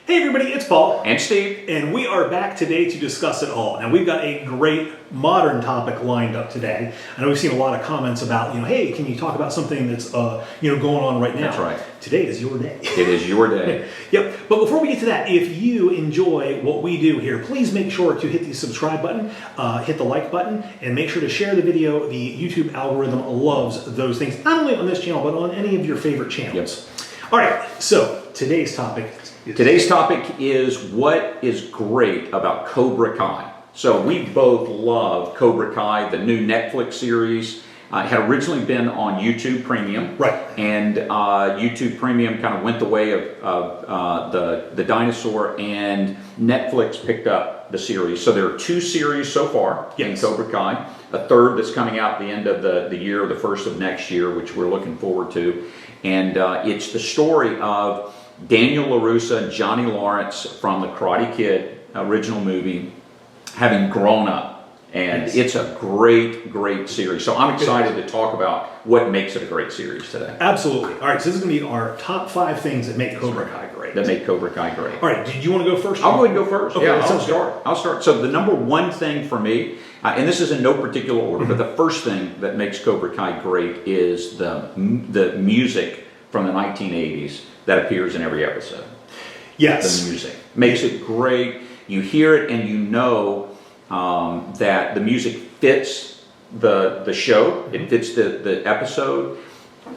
Hey everybody, it's Paul. And Steve. And we are back today to discuss it all. And we've got a great modern topic lined up today. I know we've seen a lot of comments about, hey, can you talk about something that's, going on right now? That's right. Today is your day. It is your day. Yep. But before we get to that, if you enjoy what we do here, please make sure to hit the subscribe button, hit the like button, and make sure to share the video. The YouTube algorithm loves those things, not only on this channel, but on any of your favorite channels. Yep. All right. So today's topic is what is great about Cobra Kai. So we both love Cobra Kai, the new Netflix series. It had originally been on YouTube Premium. Right. And YouTube Premium kind of went the way of the dinosaur, and Netflix picked up the series. So there are 2 series so far in Cobra Kai. A third that's coming out the end of the year, the first of next year, which we're looking forward to. And it's the story of Daniel LaRusso and Johnny Lawrence from the Karate Kid original movie, having grown up. And it's a great, great series. So I'm excited to talk about what makes it a great series today. Absolutely. All right, so this is going to be our top 5 things that make Cobra Kai great. That make Cobra Kai great. All right, did you want to go first? I'll go ahead and go first. Okay, yeah, I'll start. So the number one thing for me, and this is in no particular order, but the first thing that makes Cobra Kai great is the music from the 1980s that appears in every episode. Yes. The music makes it great. You hear it and you know that the music fits the show. It fits the episode,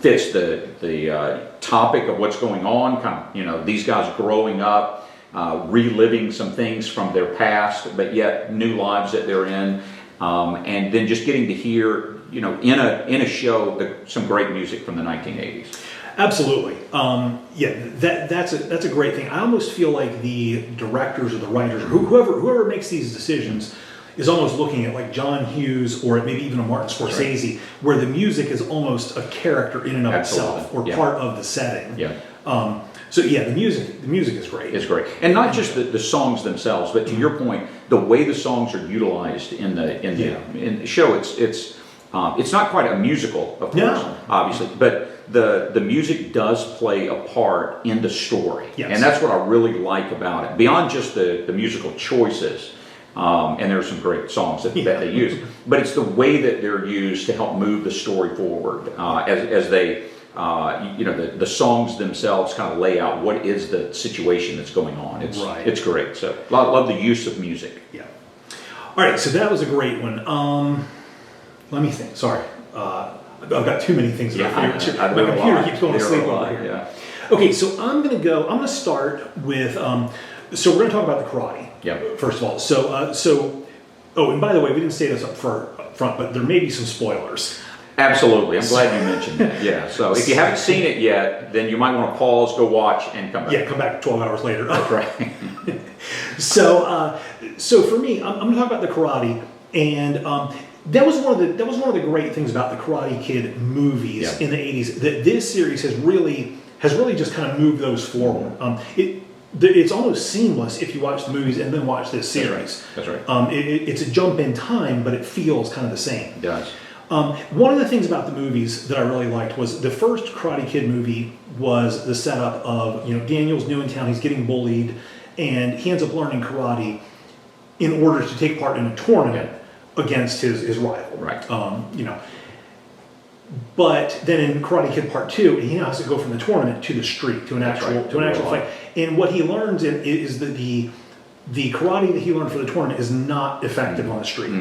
fits the topic of what's going on. Kind of, these guys growing up, reliving some things from their past, but yet new lives that they're in, and then just getting to hear, in a show, some great music from the 1980s. Absolutely. That's a great thing. I almost feel like the directors or the writers or whoever makes these decisions is almost looking at like John Hughes or maybe even a Martin Scorsese, where the music is almost a character in and of itself or part of the setting. Yeah. The music is great. It's great, and not just the songs themselves, but to your point, the way the songs are utilized in the show. It's not quite a musical, of course, obviously, but the music does play a part in the story. Yes. And that's what I really like about it. Beyond just the musical choices, and there are some great songs that they use, but it's the way that they're used to help move the story forward as they, the songs themselves kind of lay out what is the situation that's going on. It's great. So love the use of music. Yeah. All right, so that was a great one. Let me think. Sorry. I've got too many things. My computer keeps going to sleep over here. Yeah. Okay, so I'm going to start with, so we're going to talk about the karate. Yeah. First of all. And by the way, we didn't say this up front, but there may be some spoilers. Absolutely. I'm glad you mentioned that. Yeah. So if you haven't seen it yet, then you might want to pause, go watch, and come back. Yeah, come back 12 hours later. That's right. So for me, I'm going to talk about the karate, and that was one of the great things about the Karate Kid movies in the 80s. That this series has really just kind of moved those forward. It's almost seamless if you watch the movies and then watch this series. That's right. It's a jump in time, but it feels kind of the same. It does. One of the things about the movies that I really liked was the first Karate Kid movie was the setup of, Daniel's new in town, he's getting bullied, and he ends up learning karate in order to take part in a tournament against his rival. Right. But then in Karate Kid Part 2, he now has to go from the tournament to the street, to an actual fight. And what he learns is that the karate that he learned for the tournament is not effective on the street.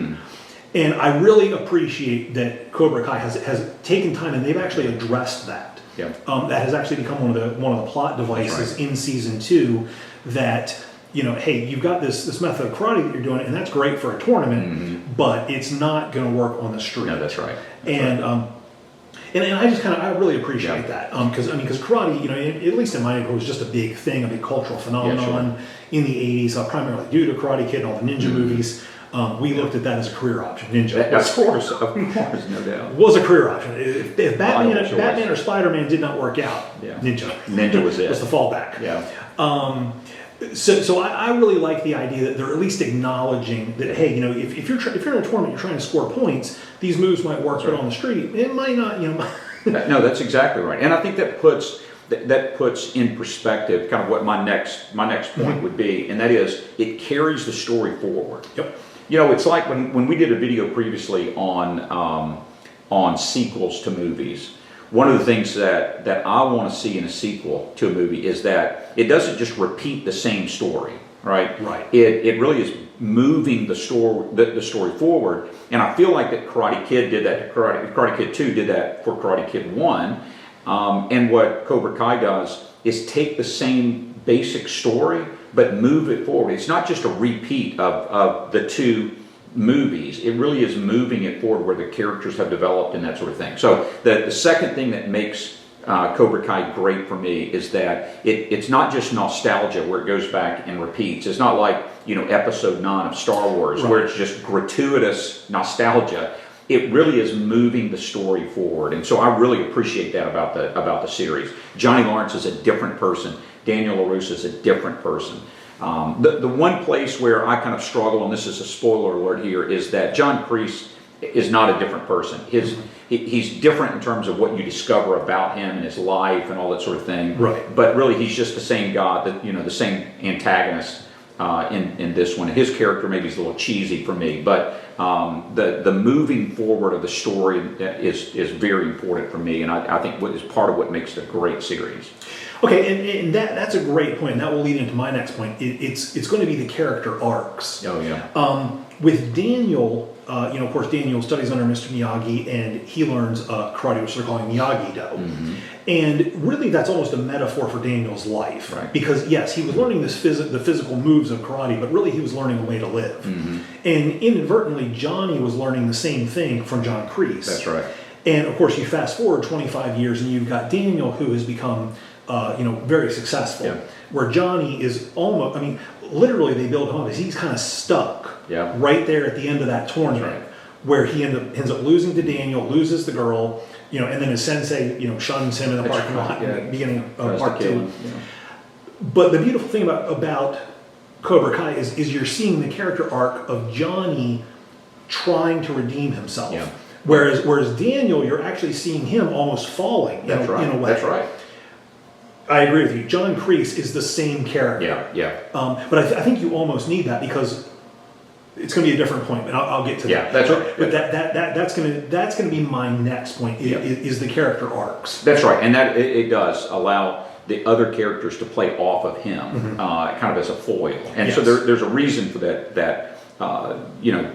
And I really appreciate that Cobra Kai has taken time, and they've actually addressed that. Yeah. That has actually become one of the plot devices in season 2. That hey, you've got this method of karate that you're doing, and that's great for a tournament, but it's not going to work on the street. No, that's right. And I just I really appreciate that because karate, at least in my neighborhood, was just a big thing, a big cultural phenomenon in the 80s, primarily due to Karate Kid and all the ninja movies. We looked at that as a career option. Ninja, of course, no doubt, was a career option. If Batman or Spider-Man did not work out, Ninja was it. Was the fallback. Yeah. So I really like the idea that they're at least acknowledging that, hey, if you're in a tournament, you're trying to score points, these moves might work, but on the street, it might not, No, that's exactly right. And I think that puts that puts in perspective kind of what my next point would be, and that is it carries the story forward. Yep. You know, it's like when we did a video previously on sequels to movies. One of the things that I want to see in a sequel to a movie is that it doesn't just repeat the same story, right? Right. It really is moving the story forward, and I feel like that Karate Kid did that. Karate Kid 2 did that for Karate Kid 1, and what Cobra Kai does is take the same basic story but move it forward. It's not just a repeat of the two movies. It really is moving it forward where the characters have developed and that sort of thing. So the second thing that makes Cobra Kai great for me is that it's not just nostalgia where it goes back and repeats. It's not like, you know, episode 9 of Star Wars, right, where it's just gratuitous nostalgia. It really is moving the story forward, and so I really appreciate that about the series. Johnny Lawrence is a different person. Daniel LaRusso is a different person. The one place where I kind of struggle, and this is a spoiler alert here, is that John Kreese is not a different person. He's different in terms of what you discover about him and his life and all that sort of thing. Right. But really, he's just the same guy, the same antagonist in this one. His character maybe is a little cheesy for me, but the moving forward of the story is very important for me, and I think what is part of what makes it a great series. Okay, and that's a great point. And that will lead into my next point. It's going to be the character arcs. Oh yeah. With Daniel, of course, Daniel studies under Mr. Miyagi, and he learns karate, which they're calling Miyagi-Do. Mm-hmm. And really, that's almost a metaphor for Daniel's life, right? Because yes, he was learning the physical moves of karate, but really, he was learning a way to live. Mm-hmm. And inadvertently, Johnny was learning the same thing from John Kreese. That's right. And of course, you fast forward 25 years, and you've got Daniel, who has become very successful. Yeah. Where Johnny is almost, literally they build home because he's kind of stuck right there at the end of that tournament, right, where he ends up losing to Daniel, loses the girl, and then his sensei, shuns him in the parking lot at the beginning of part 2. Yeah. But the beautiful thing about Cobra Kai is you're seeing the character arc of Johnny trying to redeem himself. Yeah. Whereas Daniel, you're actually seeing him almost falling in a way. That's right. I agree with you. John Kreese is the same character. Yeah. But I think you almost need that because it's going to be a different point, and I'll get to that. Yeah, that's right. But that's going to be my next point. Is the character arcs. That's right, and that it does allow the other characters to play off of him, mm-hmm, kind of as a foil. And so there's a reason for that.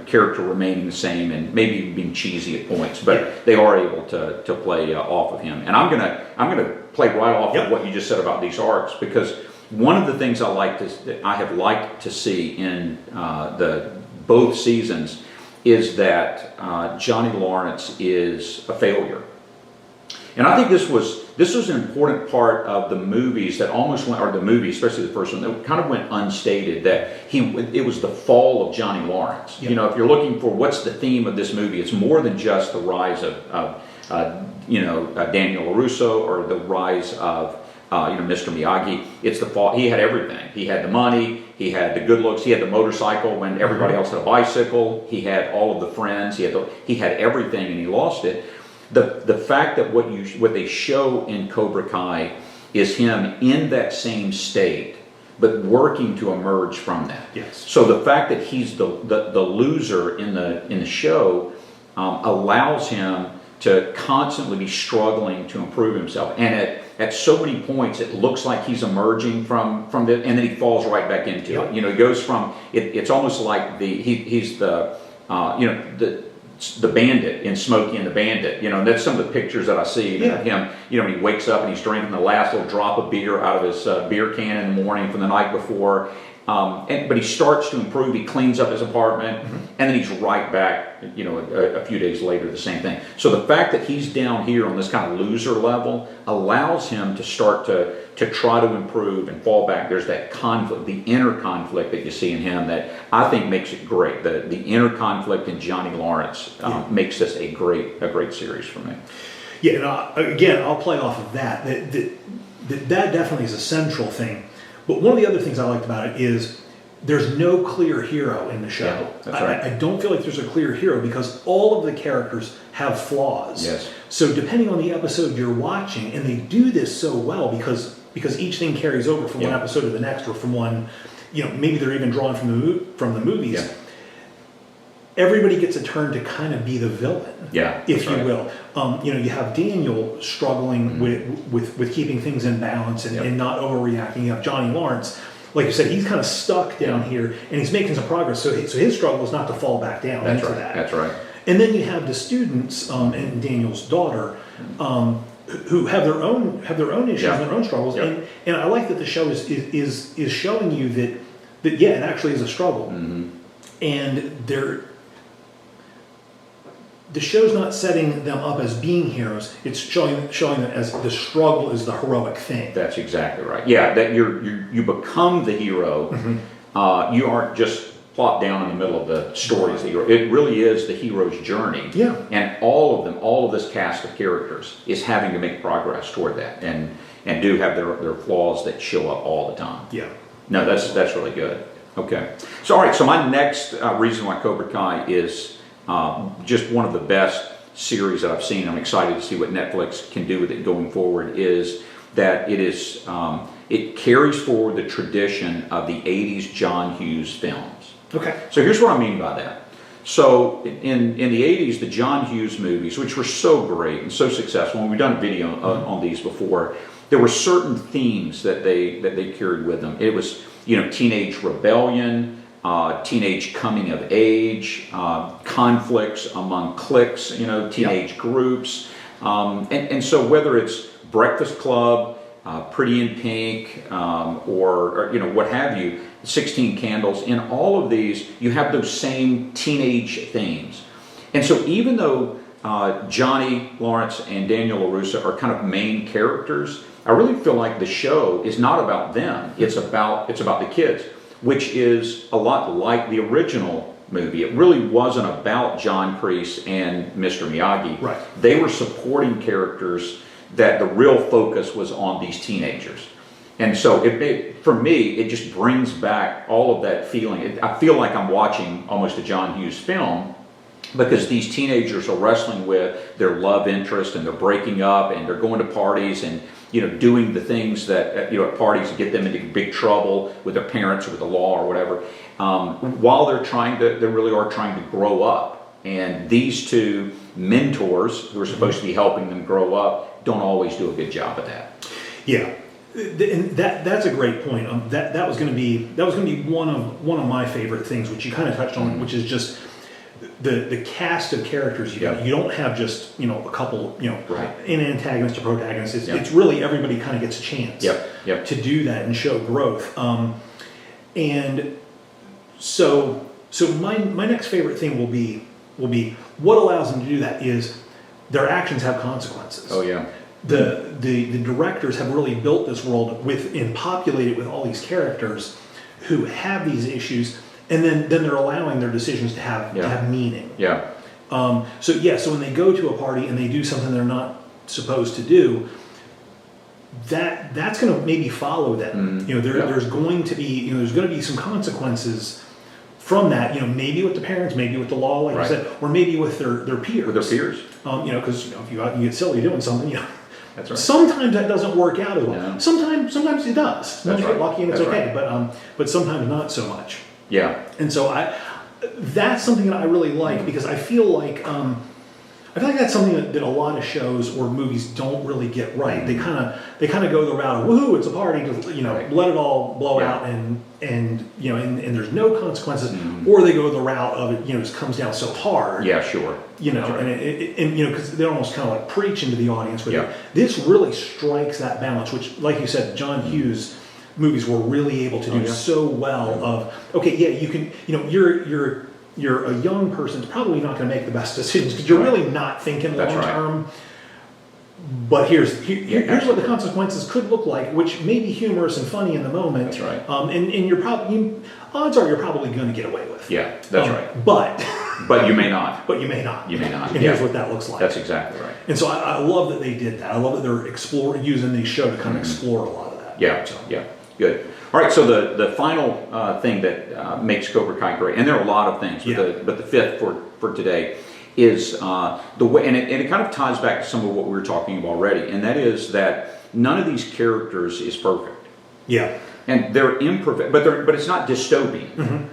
Character remaining the same and maybe even being cheesy at points, but they are able to play off of him. And I'm gonna play right off of what you just said about these arcs, because one of the things I have liked to see in the both seasons is that Johnny Lawrence is a failure. And I think this was an important part of the movies that almost went, or the movie, especially the first one, that kind of went unstated, that it was the fall of Johnny Lawrence. Yep. If you're looking for what's the theme of this movie, it's more than just the rise of Daniel LaRusso or the rise of Mr. Miyagi. It's the fall. He had everything. He had the money. He had the good looks. He had the motorcycle when everybody else had a bicycle. He had all of the friends. He had everything, and he lost it. The fact that what they show in Cobra Kai is him in that same state, but working to emerge from that. Yes. So the fact that he's the loser in the show allows him to constantly be struggling to improve himself, and at so many points it looks like he's emerging from it, and then he falls right back into it. He goes from it's almost like he's the bandit in Smokey and the Bandit, and that's some of the pictures that I see of him. When he wakes up and he's drinking the last little drop of beer out of his beer can in the morning from the night before. But he starts to improve. He cleans up his apartment, and then he's right back. A few days later, the same thing. So the fact that he's down here on this kind of loser level allows him to start to try to improve and fall back. There's that conflict, the inner conflict that you see in him that I think makes it great. The inner conflict in Johnny Lawrence makes this a great series for me. Yeah, and again, I'll play off of that. That definitely is a central thing. But one of the other things I liked about it is there's no clear hero in the show. Yeah, that's right. I don't feel like there's a clear hero because all of the characters have flaws. Yes. So depending on the episode you're watching, and they do this so well because each thing carries over from one episode to the next, or from one, maybe they're even drawn from the movies. Yeah. Everybody gets a turn to kind of be the villain, if you will. You have Daniel struggling with keeping things in balance and not overreacting. You have Johnny Lawrence, like you said, he's kind of stuck down here, and he's making some progress. So his struggle is not to fall back down into that. That's right. And then you have the students and Daniel's daughter, who have their own issues and their own struggles. And I like that the show is showing you that it actually is a struggle, and the show's not setting them up as being heroes. It's showing them as the struggle is the heroic thing. That's exactly right. Yeah, that you become the hero. You aren't just plopped down in the middle of the story as the hero. It really is the hero's journey. Yeah. And all of this cast of characters is having to make progress toward that, and do have their flaws that show up all the time. Yeah. No, that's really good. Okay. So all right. So my next reason why Cobra Kai is just one of the best series that I've seen. I'm excited to see what Netflix can do with it going forward. Is that it carries forward the tradition of the '80s John Hughes films. Okay. So here's what I mean by that. So in the '80s, the John Hughes movies, which were so great and so successful, and we've done a video on these before, there were certain themes that they carried with them. It was teenage rebellion. Teenage coming of age, conflicts among cliques, teenage groups. And so whether it's Breakfast Club, Pretty in Pink, or what have you, 16 Candles, in all of these, you have those same teenage themes. And so even though Johnny Lawrence and Daniel LaRusso are kind of main characters, I really feel like the show is not about them. It's about the kids, which is a lot like the original movie. It really wasn't about John Kreese and Mr. Miyagi. Right. They were supporting characters that the real focus was on these teenagers. And so for me, it just brings back all of that feeling. I feel like I'm watching almost a John Hughes film, because these teenagers are wrestling with their love interest, and they're breaking up, and they're going to parties, and doing the things that at parties that get them into big trouble with their parents or with the law or whatever, while they really are trying to grow up. And these two mentors who are supposed to be helping them grow up don't always do a good job at that. Yeah, and that's a great point. That was going to be one of my favorite things, which you kind of touched on, which is just the cast of characters. You don't have just a couple an antagonist or protagonist. It's really everybody kind of gets a chance to do that and show growth. And so my next favorite thing will be what allows them to do that is their actions have consequences. Oh yeah. The directors have really built this world and populated with all these characters who have these issues. And then they're allowing their decisions to have meaning. Yeah. So when they go to a party and they do something they're not supposed to do, that's going to maybe follow them. There's going to be some consequences from that. Maybe with the parents, maybe with the law, like you said, or maybe with their peers. With their peers. Because if you get silly doing something, That's right. Sometimes that doesn't work out as well. Yeah. Sometimes it does. Sometimes you get lucky and it's okay, but sometimes not so much. Yeah. And so that's something that I really like, because I feel like that's something that a lot of shows or movies don't really get right. They kind of go the route of woohoo, it's a party, to let it all blow out and there's no consequences, or they go the route of it just comes down so hard. Yeah, sure. And because they almost kind of like preach into the audience with it. This really strikes that balance, which, like you said, John Hughes movies were really able to do so well. Of you can you're a young person, it's probably not going to make the best decisions because you're really not thinking long term. But here's what the consequences could look like, which may be humorous and funny in the moment. That's right. And odds are you're probably going to get away with. Yeah, that's right. But you may not. But you may not. You may not. And here's what that looks like. That's exactly right. And so I love that they did that. I love that they're using the show to kind of explore a lot of that. Yeah. So. Yeah. Good. All right. So the final thing that makes Cobra Kai great, and there are a lot of things, but the fifth for today is the way, and it kind of ties back to some of what we were talking about already, and that is that none of these characters is perfect. Yeah. And they're imperfect, but it's not dystopian.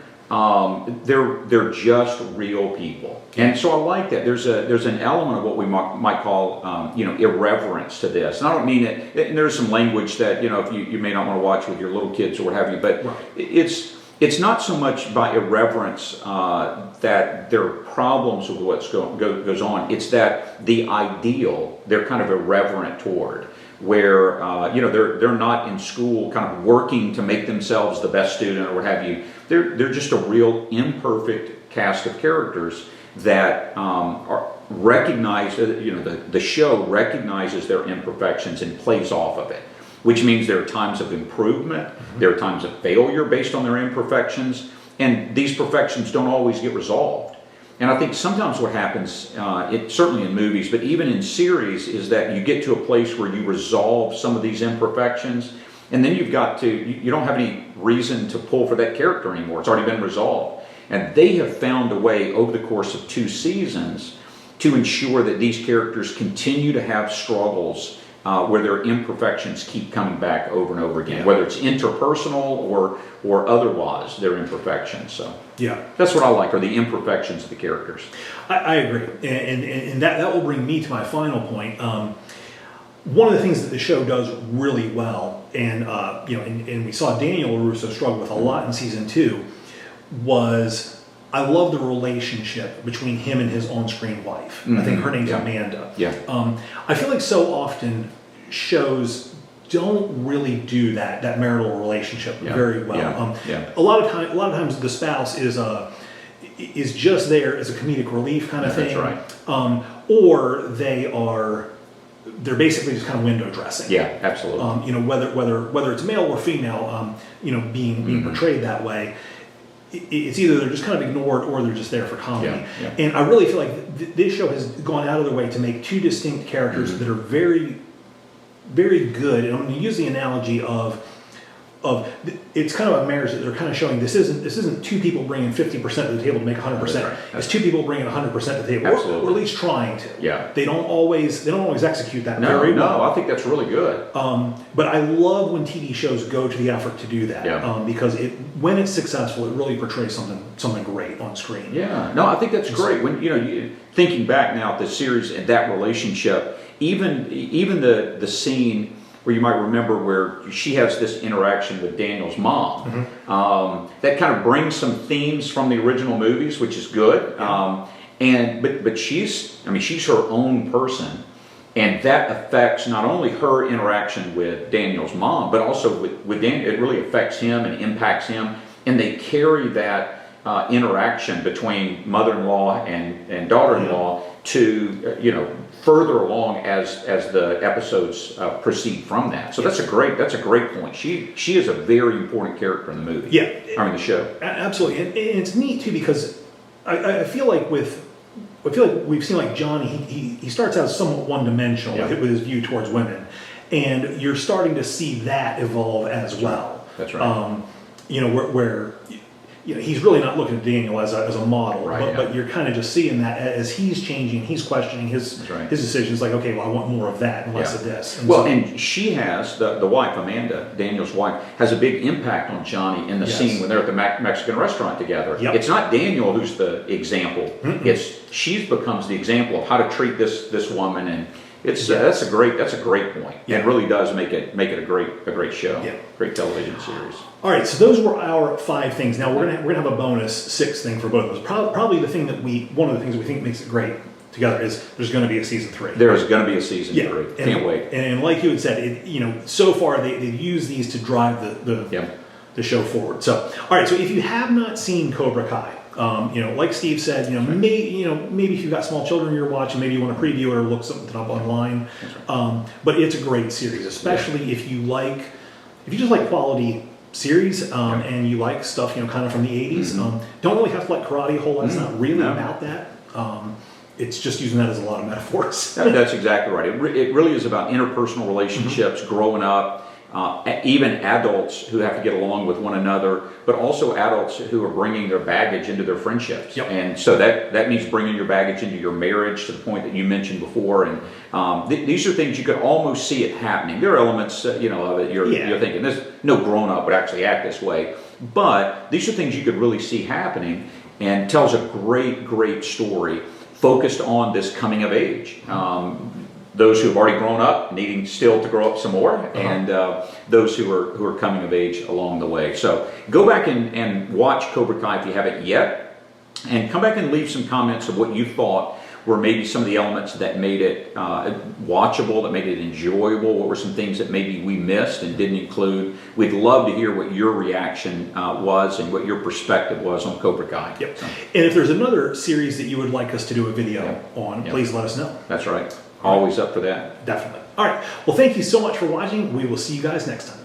They're just real people, and so I like that. There's an element of what we might call irreverence to this. And I don't mean it. And there's some language that if you may not want to watch with your little kids or what have you, but it's not so much by irreverence that there are problems with what goes on. It's that the ideal they're kind of irreverent toward. Where they're not in school kind of working to make themselves the best student or what have you. They're just a real imperfect cast of characters that are recognized. The show recognizes their imperfections and plays off of it, which means there are times of improvement, there are times of failure based on their imperfections, and these perfections don't always get resolved. And I think sometimes what happens, certainly in movies, but even in series, is that you get to a place where you resolve some of these imperfections, and then you don't have any reason to pull for that character anymore. It's already been resolved. And they have found a way over the course of 2 seasons to ensure that these characters continue to have struggles where their imperfections keep coming back over and over again, whether it's interpersonal or otherwise, their imperfections. So that's what I like, are the imperfections of the characters. I agree, and that will bring me to my final point. One of the things that the show does really well, and we saw Daniel LaRusso struggle with a lot in season 2, was I love the relationship between him and his on-screen wife. I think her name's Amanda. I feel like so often shows don't really do that marital relationship very well. A lot of times the spouse is just there as a comedic relief kind of thing. That's right. Or they're basically just kind of window dressing. Yeah, absolutely. Whether it's male or female, being portrayed that way. It's either they're just kind of ignored or they're just there for comedy. And I really feel like this show has gone out of their way to make 2 distinct characters that are very, very good. And I'm going to use the analogy of it's kind of a marriage that they're kind of showing this isn't 2 people bringing 50% to the table to make 100%. Right. It's 2 people bringing 100% to the table, Absolutely. or at least trying to. Yeah. They don't always execute that very well. No, I think that's really good. But I love when TV shows go to the effort to do that, because when it's successful, it really portrays something great on screen. Yeah, no, I think that's great. When thinking back now at the series and that relationship, even the scene where you might remember where she has this interaction with Daniel's mom, that kind of brings some themes from the original movies, which is good. But she's her own person. And that affects not only her interaction with Daniel's mom, but also with Daniel. It really affects him and impacts him. And they carry that interaction between mother-in-law and daughter-in-law to further along as the episodes proceed from that. So that's a great point. She is a very important character in the movie. The show. Absolutely, and it's neat too because I feel like we've seen like Johnny. He starts out somewhat one-dimensional with his view towards women, and you're starting to see that evolve as well. That's right. Where he's really not looking at Daniel as a model, but you're kind of just seeing that as he's changing, he's questioning his decisions. Like, okay, well, I want more of that and less of this. And she has the wife, Amanda, Daniel's wife, has a big impact on Johnny in the scene when they're at the Mexican restaurant together. It's not Daniel who's the example; she becomes the example of how to treat this woman, and that's a great point. It really does make it a great show, great television series. All right, so those were our 5 things. Now we're gonna have a bonus 6th thing for both of us. Probably one of the things we think makes it great together is there's going to be a season 3. There is going to be a season 3. Can't wait. And like you had said, so far they've used these to drive the show forward. So all right, so if you have not seen Cobra Kai, like Steve said, maybe if you've got small children you're watching, maybe you want to preview it or look something up online. But it's a great series, especially if you just like quality series and you like stuff kind of from the 80s. Don't really have to like karate a whole lot. It's not really about that. It's just using that as a lot of metaphors. That's exactly right. It really is about interpersonal relationships, growing up, even adults who have to get along with one another, but also adults who are bringing their baggage into their friendships. Yep. And so that means bringing your baggage into your marriage, to the point that you mentioned before. And these are things you could almost see it happening. There are elements, of it you're thinking, this no grown-up would actually act this way. But these are things you could really see happening, and tells a great story focused on this coming of age. Those who have already grown up needing still to grow up some more, and those who are coming of age along the way. So go back and watch Cobra Kai if you haven't yet, and come back and leave some comments of what you thought were maybe some of the elements that made it watchable, that made it enjoyable. What were some things that maybe we missed and didn't include? We'd love to hear what your reaction was and what your perspective was on Cobra Kai. Yep. And if there's another series that you would like us to do a video on, please let us know. That's right. Always up for that. Definitely. All right. Well, thank you so much for watching. We will see you guys next time.